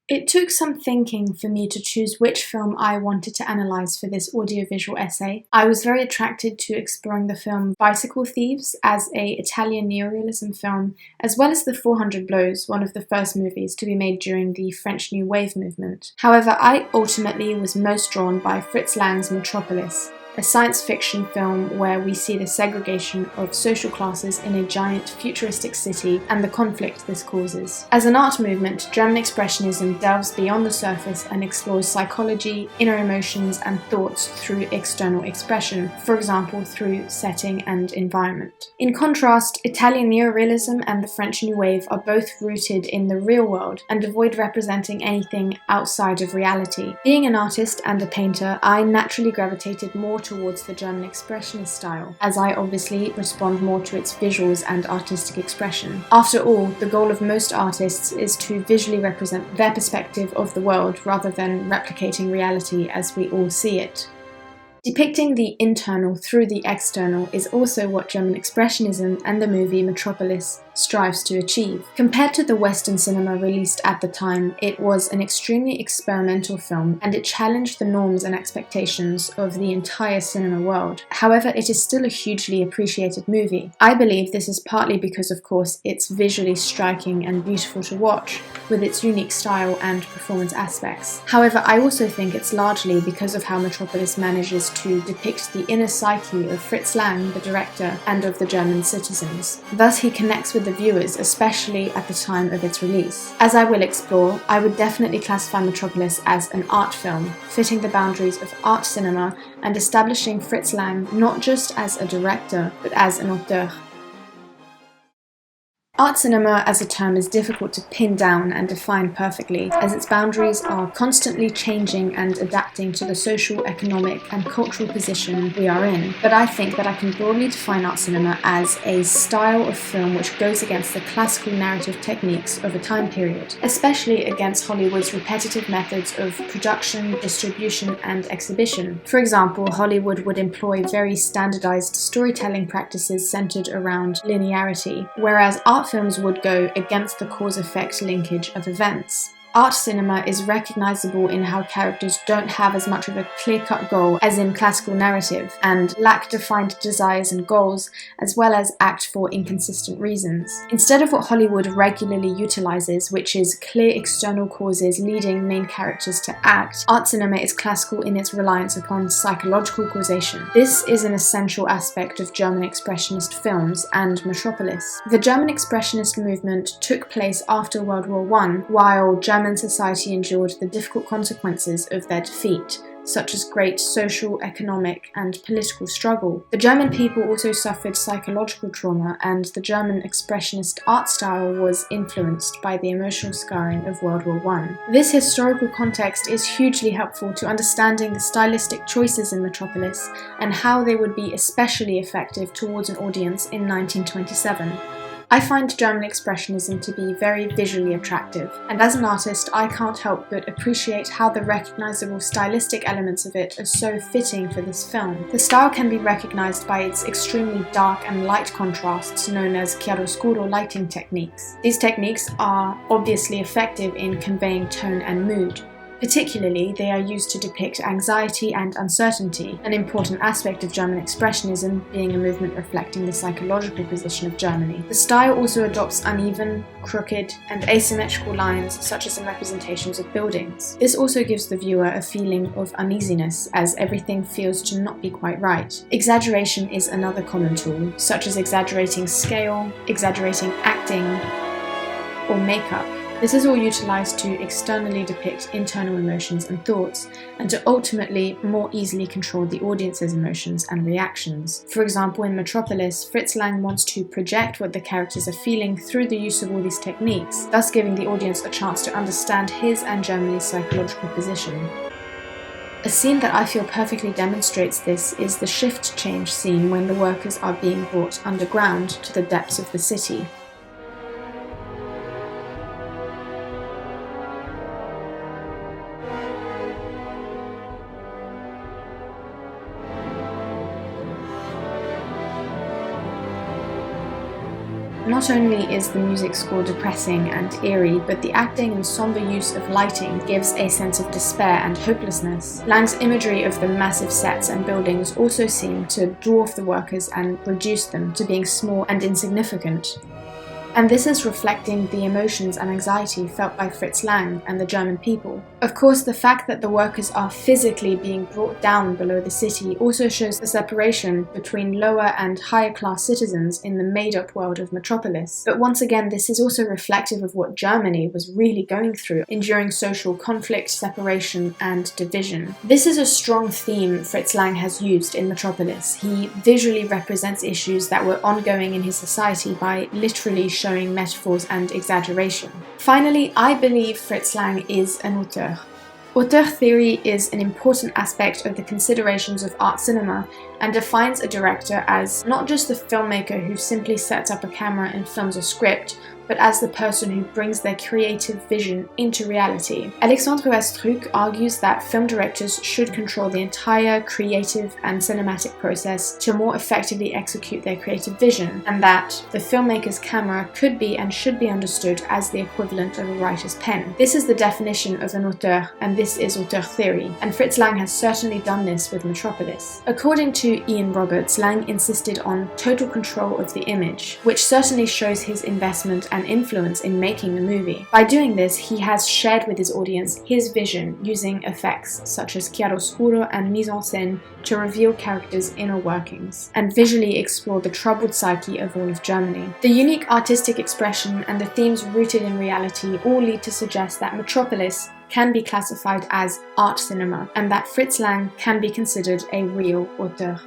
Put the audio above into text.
It took some thinking for me to choose which film I wanted to analyse for this audiovisual essay. I was very attracted to exploring the film Bicycle Thieves as an Italian neorealism film, as well as The 400 Blows, one of the first movies to be made during the French New Wave movement. However, I ultimately was most drawn by Fritz Lang's Metropolis, a science fiction film where we see the segregation of social classes in a giant futuristic city and the conflict this causes. As an art movement, German Expressionism delves beyond the surface and explores psychology, inner emotions, and thoughts through external expression, for example through setting and environment. In contrast, Italian neorealism and the French New Wave are both rooted in the real world and avoid representing anything outside of reality. Being an artist and a painter, I naturally gravitated more towards the German Expressionist style, as I obviously respond more to its visuals and artistic expression. After all, the goal of most artists is to visually represent their perspective of the world rather than replicating reality as we all see it. Depicting the internal through the external is also what German Expressionism and the movie Metropolis strives to achieve. Compared to the Western cinema released at the time, it was an extremely experimental film, and it challenged the norms and expectations of the entire cinema world. However, it is still a hugely appreciated movie. I believe this is partly because, of course, it's visually striking and beautiful to watch, with its unique style and performance aspects. However, I also think it's largely because of how Metropolis manages to depict the inner psyche of Fritz Lang, the director, and of the German citizens. Thus, he connects with the viewers, especially at the time of its release. As I will explore, I would definitely classify Metropolis as an art film, fitting the boundaries of art cinema and establishing Fritz Lang not just as a director, but as an auteur. Art cinema as a term is difficult to pin down and define perfectly, as its boundaries are constantly changing and adapting to the social, economic, and cultural position we are in. But I think that I can broadly define art cinema as a style of film which goes against the classical narrative techniques of a time period, especially against Hollywood's repetitive methods of production, distribution, and exhibition. For example, Hollywood would employ very standardized storytelling practices centered around linearity, whereas art films would go against the cause-effect linkage of events. Art cinema is recognizable in how characters don't have as much of a clear-cut goal as in classical narrative, and lack defined desires and goals, as well as act for inconsistent reasons. Instead of what Hollywood regularly utilizes, which is clear external causes leading main characters to act, art cinema is classical in its reliance upon psychological causation. This is an essential aspect of German Expressionist films and Metropolis. The German Expressionist movement took place after World War I, while German society endured the difficult consequences of their defeat, such as great social, economic, and political struggle. The German people also suffered psychological trauma, and the German Expressionist art style was influenced by the emotional scarring of World War I. This historical context is hugely helpful to understanding the stylistic choices in Metropolis and how they would be especially effective towards an audience in 1927. I find German Expressionism to be very visually attractive, and as an artist I can't help but appreciate how the recognisable stylistic elements of it are so fitting for this film. The style can be recognised by its extremely dark and light contrasts known as chiaroscuro lighting techniques. These techniques are obviously effective in conveying tone and mood. Particularly, they are used to depict anxiety and uncertainty, an important aspect of German Expressionism being a movement reflecting the psychological position of Germany. The style also adopts uneven, crooked, and asymmetrical lines, such as in representations of buildings. This also gives the viewer a feeling of uneasiness, as everything feels to not be quite right. Exaggeration is another common tool, such as exaggerating scale, exaggerating acting, or makeup. This is all utilised to externally depict internal emotions and thoughts, and to ultimately more easily control the audience's emotions and reactions. For example, in Metropolis, Fritz Lang wants to project what the characters are feeling through the use of all these techniques, thus giving the audience a chance to understand his and Germany's psychological position. A scene that I feel perfectly demonstrates this is the shift change scene when the workers are being brought underground to the depths of the city. Not only is the music score depressing and eerie, but the acting and somber use of lighting gives a sense of despair and hopelessness. Lang's imagery of the massive sets and buildings also seem to dwarf the workers and reduce them to being small and insignificant. And this is reflecting the emotions and anxiety felt by Fritz Lang and the German people. Of course, the fact that the workers are physically being brought down below the city also shows the separation between lower and higher class citizens in the made-up world of Metropolis. But once again, this is also reflective of what Germany was really going through, enduring social conflict, separation, and division. This is a strong theme Fritz Lang has used in Metropolis. He visually represents issues that were ongoing in his society by literally showing metaphors and exaggeration. Finally, I believe Fritz Lang is an auteur. Auteur theory is an important aspect of the considerations of art cinema and defines a director as not just the filmmaker who simply sets up a camera and films a script, but as the person who brings their creative vision into reality. Alexandre Astruc argues that film directors should control the entire creative and cinematic process to more effectively execute their creative vision, and that the filmmaker's camera could be and should be understood as the equivalent of a writer's pen. This is the definition of an auteur, and this is auteur theory, and Fritz Lang has certainly done this with Metropolis. According to Ian Roberts, Lang insisted on total control of the image, which certainly shows his investment and influence in making the movie. By doing this, he has shared with his audience his vision using effects such as chiaroscuro and mise en scène to reveal characters' inner workings and visually explore the troubled psyche of all of Germany. The unique artistic expression and the themes rooted in reality all lead to suggest that Metropolis can be classified as art cinema and that Fritz Lang can be considered a real auteur.